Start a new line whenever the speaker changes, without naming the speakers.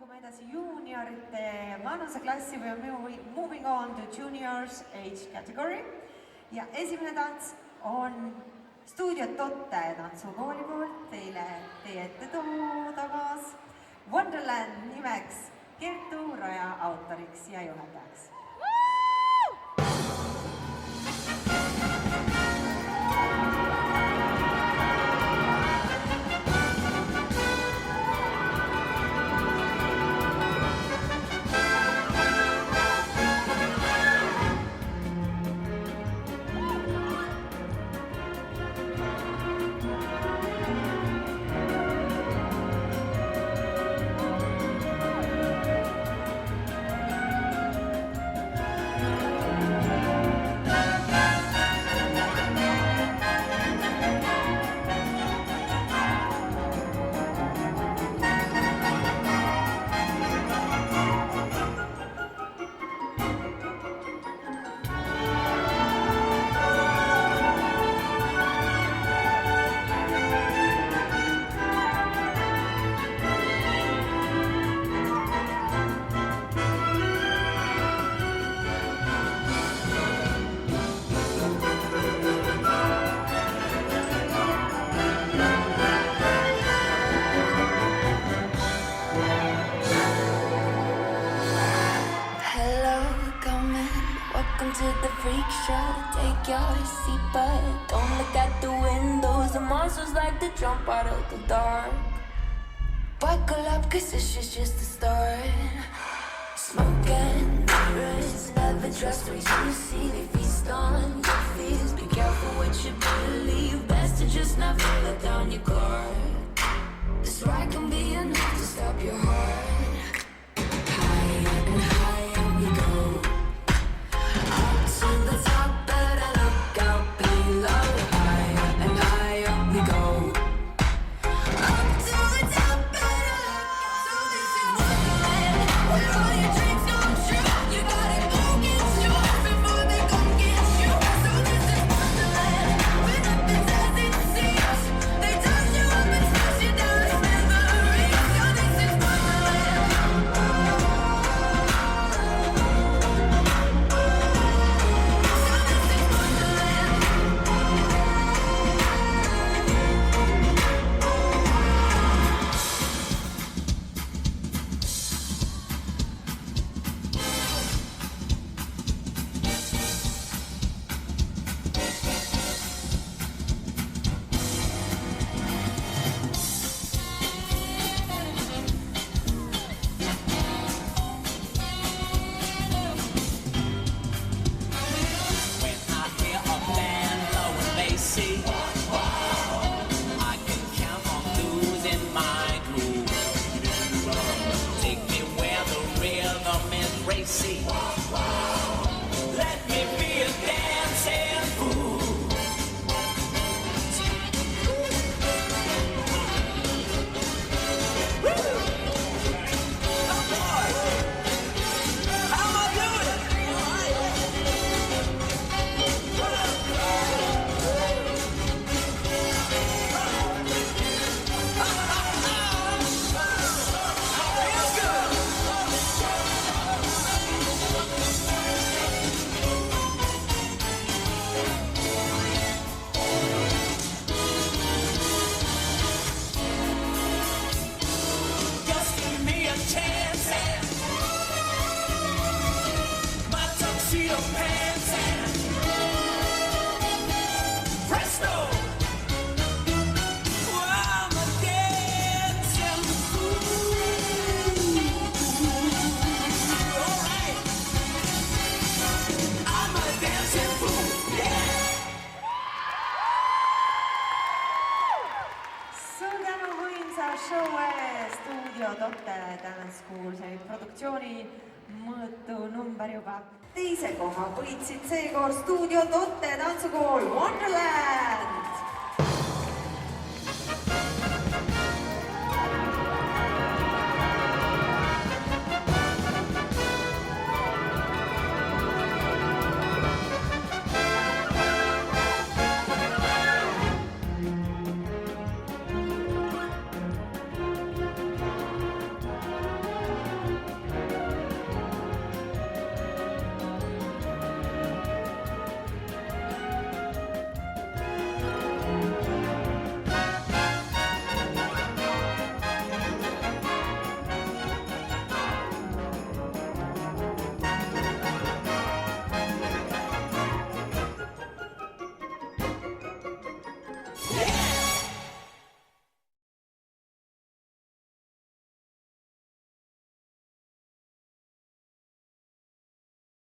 liigume edasi juuniorite vanuseklassi või moving on to juniors age category. Ja esimene tants on Studio Totte tantsukooli poolt teie ette toodamas Wonderland nimeks Kertu Raja autoriks ja juhendajaks.
To the freak show, take your seat, but don't look at the windows. The monsters like to jump out of the dark. Buckle up, cause this is just the start. Smoke and mirrors, never trust what you see. They feast on your fears. Be careful what you believe. Best to just never let down your guard. This ride can be enough to stop your heart. Higher and higher we go. To the top, better look out below. Higher and higher we go. Up to the top, better look out. So this is Wonderland, where all your dreams come true. You gotta go get yours before they come get you. So this is Wonderland, where nothing's as it seems. They touch you up and smash you down as memories. So this is Wonderland.
Studio Totte Dance School, see produktsiooni mõõtu number juba. Teise koha võitsid seekord Studio Totte tantsukool Wonderland.